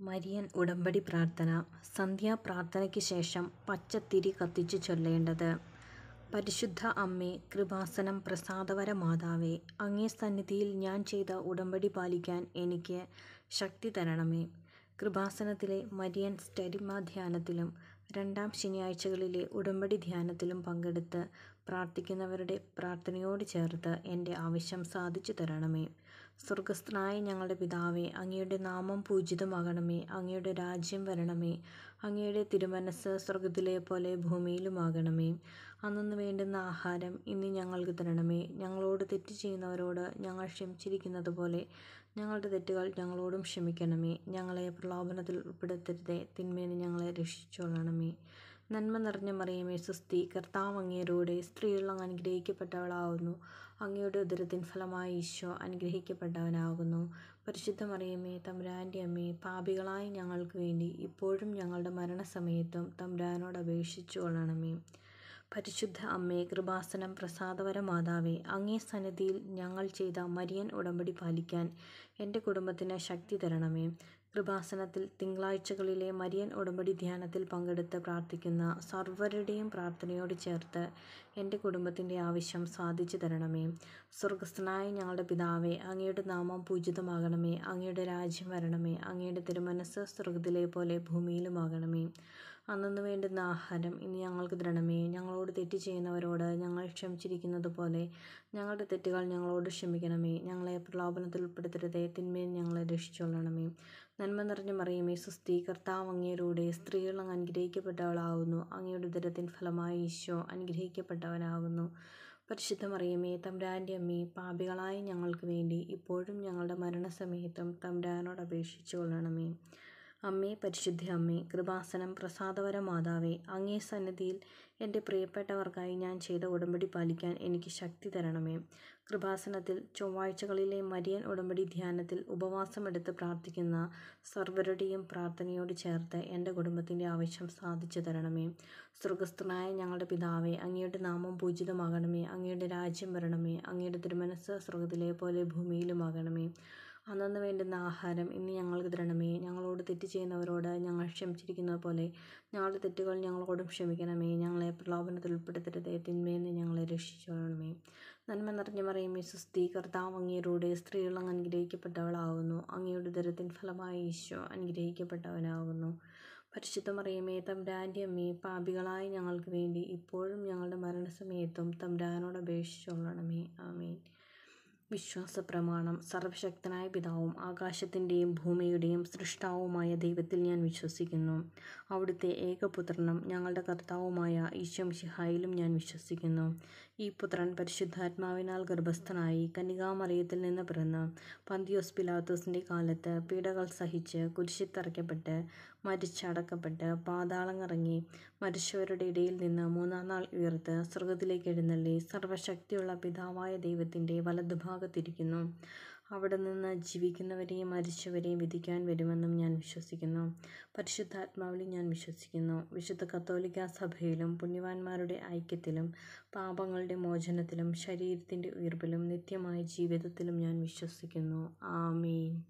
Marian ഉടമ്പടി പ്രാർത്ഥന. സന്ധ്യാപ്രാർത്ഥനയ്ക്ക് ശേഷം പച്ചത്തിരി കത്തിച്ചു ചൊല്ലേണ്ടത്. പരിശുദ്ധ അമ്മേ, കൃപാസനം പ്രസാദവര മാതാവേ, അങ്ങേ സന്നിധിയിൽ ഞാൻ ചെയ്ത ഉടമ്പടി പാലിക്കാൻ എനിക്ക് ശക്തി തരണമേ. കൃപാസനത്തിലെ മരിയൻ സ്റ്റരിമ ധ്യാനത്തിലും രണ്ടാം ശനിയാഴ്ചകളിലെ ഉടമ്പടി ധ്യാനത്തിലും പങ്കെടുത്ത് പ്രാർത്ഥിക്കുന്നവരുടെ പ്രാർത്ഥനയോട് ചേർത്ത് എൻ്റെ ആവശ്യം സാധിച്ചു തരണമേ. സ്വർഗസ്ഥനായ ഞങ്ങളുടെ പിതാവേ, അങ്ങയുടെ നാമം പൂജിതമാകണമേ. അങ്ങയുടെ രാജ്യം വരണമേ. അങ്ങയുടെ തിരുമനസ്സ് സ്വർഗത്തിലെ പോലെ ഭൂമിയിലുമാകണമേ. അന്നന്ന് വേണ്ടുന്ന ആഹാരം ഇന്ന് ഞങ്ങൾക്ക് തരണമേ. ഞങ്ങളോട് തെറ്റ് ചെയ്യുന്നവരോട് ഞങ്ങൾ ക്ഷമിച്ചിരിക്കുന്നത് പോലെ ഞങ്ങളുടെ തെറ്റുകൾ ഞങ്ങളോടും ക്ഷമിക്കണമേ. ഞങ്ങളെ പ്രലോഭനത്തിൽ ഉൾപ്പെടുത്തരുതേ, തിന്മേന്ന് ഞങ്ങളെ രക്ഷിച്ചുകൊള്ളണമേ. നന്മ നിറഞ്ഞ മറിയമേ, സ്വസ്തി, കർത്താവ് അങ്ങയോടുകൂടെ സ്ത്രീകൾ അങ്ങ് അനുഗ്രഹിക്കപ്പെട്ടവളാകുന്നു. അങ്ങയുടെ ഉദരത്തിൻ ഫലമായി ഈശോ അനുഗ്രഹിക്കപ്പെട്ടവനാകുന്നു. പരിശുദ്ധ മറിയമേ, തമ്പുരാൻ്റെ അമ്മേ, പാപികളായ ഞങ്ങൾക്ക് വേണ്ടി ഇപ്പോഴും ഞങ്ങളുടെ മരണസമയത്തും തമ്പുരാനോട് അപേക്ഷിച്ചു കൊള്ളണമേ. പരിശുദ്ധ അമ്മേ, കൃപാസനം പ്രസാദവര മാതാവേ, അങ്ങേ സന്നിധിയിൽ ഞങ്ങൾ ചെയ്ത മരിയൻ ഉടമ്പടി പാലിക്കാൻ എൻ്റെ കുടുംബത്തിന് ശക്തി തരണമേ. കൃപാസനത്തിൽ തിങ്കളാഴ്ചകളിലെ മരിയൻ ഉടമ്പടി ധ്യാനത്തിൽ പങ്കെടുത്ത് പ്രാർത്ഥിക്കുന്ന സർവ്വരുടെയും പ്രാർത്ഥനയോട് ചേർത്ത് എൻ്റെ കുടുംബത്തിൻ്റെ ആവശ്യം സാധിച്ചു തരണമേ. സ്വർഗസ്ഥനായ ഞങ്ങളുടെ പിതാവേ, അങ്ങയുടെ നാമം പൂജിതമാകണമേ. അങ്ങയുടെ രാജ്യം വരണമേ. അങ്ങയുടെ തിരുമനസ്സ് സ്വർഗത്തിലെ പോലെ ഭൂമിയിലുമാകണമേ. അന്നന്ന് വേണ്ടുന്ന ആഹാരം ഇന്ന് ഞങ്ങൾക്ക് തരണമേ. ഞങ്ങളോട് തെറ്റ് ചെയ്യുന്നവരോട് ഞങ്ങൾ ക്ഷമിച്ചിരിക്കുന്നത് പോലെ ഞങ്ങളുടെ തെറ്റുകൾ ഞങ്ങളോട് ക്ഷമിക്കണമേ. ഞങ്ങളെ പ്രലോഭനത്തിൽ ഉൾപ്പെടുത്തരുതേ, തിന്മയിൽ ഞങ്ങളെ രക്ഷിച്ചുകൊള്ളണമേ. നന്മ നിറഞ്ഞ മറിയമേ, സ്വസ്തി, കർത്താവ് അങ്ങയോടുകൂടെ സ്ത്രീകൾ അങ്ങ് അനുഗ്രഹിക്കപ്പെട്ടവളാകുന്നു. അങ്ങയുടെ ഉദരത്തിൻ ഫലമായി ഈശോ അനുഗ്രഹിക്കപ്പെട്ടവനാകുന്നു. പരിശുദ്ധ മറിയമേ, തമ്പുരാൻ്റെ അമ്മേ, പാപികളായ ഞങ്ങൾക്ക് വേണ്ടി ഇപ്പോഴും ഞങ്ങളുടെ മരണസമയത്തും തമ്പുരാനോട് അപേക്ഷിച്ചു കൊള്ളണമേ. അമ്മേ, പരിശുദ്ധ അമ്മേ, കൃപാസനം പ്രസാദവര മാതാവേ, അങ്ങേ സന്നിധിയിൽ എൻ്റെ പ്രിയപ്പെട്ടവർക്കായി ഞാൻ ചെയ്ത ഉടമ്പടി പാലിക്കാൻ എനിക്ക് ശക്തി തരണമേ. കൃപാസനത്തിൽ ചൊവ്വാഴ്ചകളിലെ മരിയൻ ഉടമ്പടി ധ്യാനത്തിൽ ഉപവാസമെടുത്ത് പ്രാർത്ഥിക്കുന്ന സർവ്വരുടെയും പ്രാർത്ഥനയോട് ചേർത്ത് എൻ്റെ കുടുംബത്തിൻ്റെ ആവശ്യം സാധിച്ചു തരണമേ. സ്വർഗസ്ഥനായ ഞങ്ങളുടെ പിതാവേ, അങ്ങയുടെ നാമം പൂജിതമാകണമേ. അങ്ങയുടെ രാജ്യം വരണമേ. അങ്ങയുടെ തിരുമനസ്സ് സ്വർഗത്തിലെ പോലെ ഭൂമിയിലുമാകണമേ. അന്നന്ന് വേണ്ടുന്ന ആഹാരം ഇന്ന് ഞങ്ങൾക്ക് തരണമേ. ഞങ്ങളോട് തെറ്റ് ചെയ്യുന്നവരോട് ഞങ്ങൾ ക്ഷമിച്ചിരിക്കുന്നത് പോലെ ഞങ്ങളുടെ തെറ്റുകൾ ഞങ്ങളോടും ക്ഷമിക്കണമേ. ഞങ്ങളെ പ്രലോഭനത്തിൽ ഉൾപ്പെടുത്തരുതേ, തിന്മേന്ന് ഞങ്ങളെ രക്ഷിച്ചുകൊള്ളണമേ. നന്മ നിറഞ്ഞ മറിയമേ, സ്വസ്തി, കർത്താവ് അങ്ങയോടുകൂടെ സ്ത്രീകൾ അങ്ങ് അനുഗ്രഹിക്കപ്പെട്ടവളാകുന്നു. അങ്ങയുടെ ഉദരത്തിൻ ഫലമായി ഈശോ അനുഗ്രഹിക്കപ്പെട്ടവനാകുന്നു. പരിശുദ്ധ മറിയമേ, തമ്പുരാൻ്റെ അമ്മേ, പാപികളായ ഞങ്ങൾക്ക് വേണ്ടി ഇപ്പോഴും ഞങ്ങളുടെ മരണസമയത്തും തമ്പുരാനോട് അപേക്ഷിച്ചു കൊള്ളണമേ. ആമേൻ. വിശ്വാസ പ്രമാണം. സർവശക്തനായ പിതാവും ആകാശത്തിൻ്റെയും ഭൂമിയുടെയും സൃഷ്ടാവുമായ ദൈവത്തിൽ ഞാൻ വിശ്വസിക്കുന്നു. അവിടുത്തെ ഏകപുത്രനും ഞങ്ങളുടെ കർത്താവുമായ ഈശോ മിശിഹായിലും ഞാൻ വിശ്വസിക്കുന്നു. ഈ പുത്രൻ പരിശുദ്ധാത്മാവിനാൽ ഗർഭസ്ഥനായി കന്യകാമറിയത്തിൽ നിന്ന് പിറന്ന് പന്തിയോസ് പിലാത്തോസിൻ്റെ കാലത്ത് പീഡകൾ സഹിച്ച് കുരിശിൽ തറയ്ക്കപ്പെട്ട് മരിച്ചടക്കപ്പെട്ട് പാതാളമിറങ്ങി മരിച്ചവരുടെ ഇടയിൽ നിന്ന് മൂന്നാം നാൾ ഉയർത്ത് സ്വർഗത്തിലേക്ക് എഴുന്നള്ളി സർവ്വശക്തിയുള്ള പിതാവായ ദൈവത്തിൻ്റെ വലതുഭാഗത്തിരിക്കുന്നു. അവിടെ നിന്ന് ജീവിക്കുന്നവരെയും മരിച്ചവരെയും വിധിക്കാൻ വരുമെന്നും ഞാൻ വിശ്വസിക്കുന്നു. പരിശുദ്ധാത്മാവിലും ഞാൻ വിശ്വസിക്കുന്നു. വിശുദ്ധ കത്തോലിക്കാ സഭയിലും പുണ്യവാന്മാരുടെ ഐക്യത്തിലും പാപങ്ങളുടെ മോചനത്തിലും ശരീരത്തിൻ്റെ ഉയിർപ്പിലും നിത്യമായ ജീവിതത്തിലും ഞാൻ വിശ്വസിക്കുന്നു. ആമേൻ.